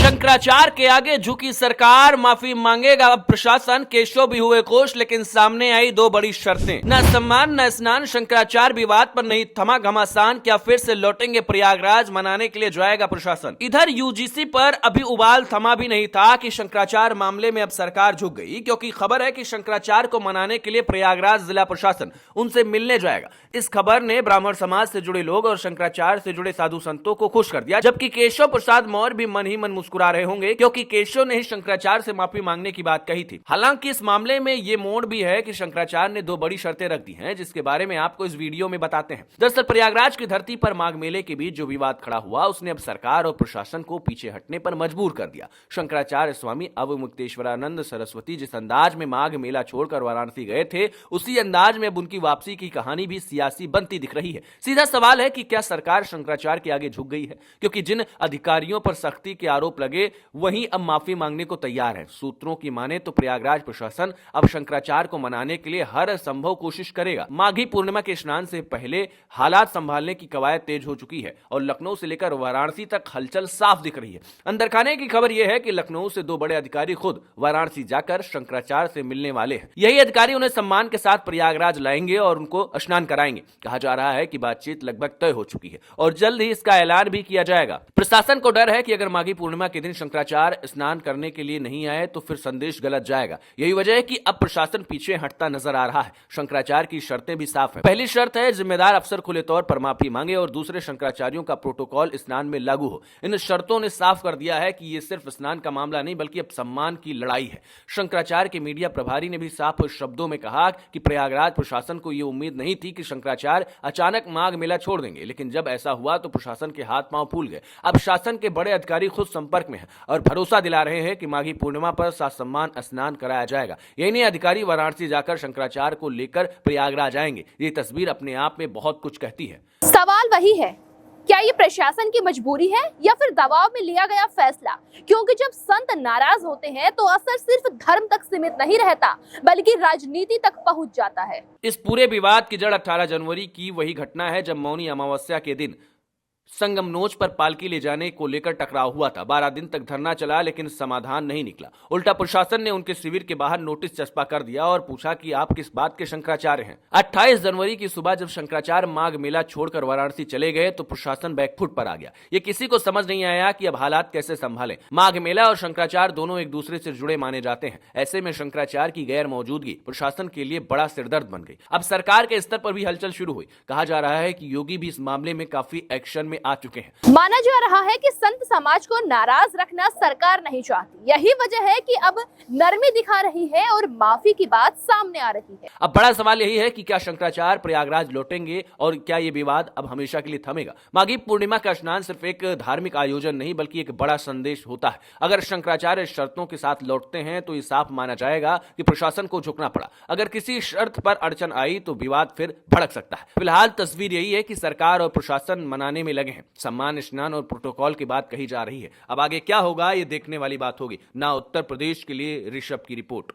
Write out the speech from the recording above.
शंकराचार्य के आगे झुकी सरकार, माफी मांगेगा अब प्रशासन, केशव भी हुए खुश, लेकिन सामने आई दो बड़ी शर्तें। न सम्मान न स्नान, शंकराचार्य विवाद पर नहीं थमा घमासान, क्या फिर से लौटेंगे प्रयागराज, मनाने के लिए जाएगा प्रशासन। इधर यूजीसी पर अभी उबाल थमा भी नहीं था कि शंकराचार्य मामले में अब सरकार झुक गई, क्योंकि खबर है कि शंकराचार्य को मनाने के लिए प्रयागराज जिला प्रशासन उनसे मिलने जाएगा। इस खबर ने ब्राह्मण समाज से जुड़े लोग और शंकराचार्य से जुड़े साधु संतों को खुश कर दिया, जबकि केशव प्रसाद मौर्य भी मन ही मन मुस्कुरा रहे होंगे, क्योंकि केशव ने ही शंकराचार्य से माफी मांगने की बात कही थी। हालांकि इस मामले में ये मोड़ भी है कि शंकराचार्य ने दो बड़ी शर्तें रख दी हैं, जिसके बारे में आपको इस वीडियो में बताते हैं। दरअसल प्रयागराज की धरती पर माघ मेले के बीच जो विवाद खड़ा हुआ, उसने अब सरकार और प्रशासन को पीछे हटने पर मजबूर कर दिया। शंकराचार्य स्वामी अवमुक्तेश्वरानंद सरस्वती जिस अंदाज में माघ मेला छोड़कर वाराणसी गए थे, उसी अंदाज में अब उनकी वापसी की कहानी भी सियासी बनती दिख रही है। सीधा सवाल है कि क्या सरकार शंकराचार्य के आगे झुक गई है, क्योंकि जिन अधिकारियों पर सख्ती के आरोप लगे वहीं अब माफी मांगने को तैयार है। सूत्रों की माने तो प्रयागराज प्रशासन अब शंकराचार्य को मनाने के लिए हर संभव कोशिश करेगा। माघी पूर्णिमा के स्नान से पहले हालात संभालने की कवायद तेज हो चुकी है और लखनऊ से लेकर वाराणसी तक हलचल साफ दिख रही है। अंदर खाने की खबर यह है कि लखनऊ से दो बड़े अधिकारी खुद वाराणसी जाकर शंकराचार्य से मिलने वाले हैं। यही अधिकारी उन्हें सम्मान के साथ प्रयागराज लाएंगे और उनको स्नान कराएंगे। कहा जा रहा है कि बातचीत लगभग तय हो चुकी है और जल्द ही इसका ऐलान भी किया जाएगा। प्रशासन को डर है कि अगर माघी पूर्णिमा के दिन शंकराचार्य स्नान करने के लिए नहीं आए तो फिर संदेश गलत जाएगा। यही वजह है कि अब प्रशासन पीछे हटता नजर आ रहा है। शंकराचार्य की शर्तें भी साफ है। पहली शर्त है जिम्मेदार अफसर खुले तौर पर माफी मांगे और दूसरे शंकराचार्यों का प्रोटोकॉल स्नान में लागू हो। इन शर्तों ने साफ कर दिया है कि ये सिर्फ स्नान का मामला नहीं बल्कि अब सम्मान की लड़ाई है। शंकराचार्य के मीडिया प्रभारी ने भी साफ शब्दों में कहा कि प्रयागराज प्रशासन को यह उम्मीद नहीं थी कि शंकराचार्य अचानक माघ मेला छोड़ देंगे, लेकिन जब ऐसा हुआ तो प्रशासन के हाथ पांव फूल गए। अब शासन के बड़े अधिकारी खुद संपर्क में हैं और भरोसा दिला रहे हैं कि माघी पूर्णिमा पर सासम्मान स्नान कराया जाएगा। यही नहीं, अधिकारी वाराणसी जाकर शंकराचार्य को लेकर प्रयागराज आएंगे। ये तस्वीर अपने आप में बहुत कुछ कहती है। सवाल वही है, क्या ये प्रशासन की मजबूरी है या फिर दबाव में लिया गया फैसला? क्योंकि जब संत नाराज होते हैं तो असर सिर्फ धर्म तक सीमित नहीं रहता बल्कि राजनीति तक पहुंच जाता है। इस पूरे विवाद की जड़ 18 जनवरी की वही घटना है जब मौनी अमावस्या के दिन संगमनोच पर पालकी ले जाने को लेकर टकराव हुआ था। 12 दिन तक धरना चला लेकिन समाधान नहीं निकला। उल्टा प्रशासन ने उनके शिविर के बाहर नोटिस चस्पा कर दिया और पूछा कि आप किस बात के शंकराचार्य हैं। 28 जनवरी की सुबह जब शंकराचार्य माघ मेला छोड़कर वाराणसी चले गए तो प्रशासन बैकफुट पर आ गया। ये किसी को समझ नहीं आया कि अब हालात कैसे संभाले। माघ मेला और शंकराचार्य दोनों एक दूसरे से जुड़े माने जाते हैं। ऐसे में शंकराचार्य की गैर मौजूदगी प्रशासन के लिए बड़ा सिरदर्द बन गई। अब सरकार के स्तर पर भी हलचल शुरू हुई। कहा जा रहा है कि योगी भी इस मामले में काफी एक्शन में आ चुके हैं। माना जा रहा है कि संत समाज को नाराज रखना सरकार नहीं चाहती। यही वजह है कि अब नरमी दिखा रही है और माफी की बात सामने आ रही है। अब बड़ा सवाल यही है कि क्या शंकराचार्य प्रयागराज लौटेंगे और क्या ये विवाद अब हमेशा के लिए थमेगा। माघी पूर्णिमा का स्नान सिर्फ एक धार्मिक आयोजन नहीं बल्कि एक बड़ा संदेश होता है। अगर शंकराचार्य शर्तों के साथ लौटते हैं तो ये साफ माना जाएगा कि प्रशासन को झुकना पड़ा। अगर किसी शर्त पर अड़चन आई तो विवाद फिर भड़क सकता है। फिलहाल तस्वीर यही है कि सरकार और प्रशासन मनाने में लगे हैं। सम्मान, स्नान और प्रोटोकॉल की बात कही जा रही है। अब आगे क्या होगा ये देखने वाली बात होगी। ना उत्तर प्रदेश के लिए ऋषभ की रिपोर्ट।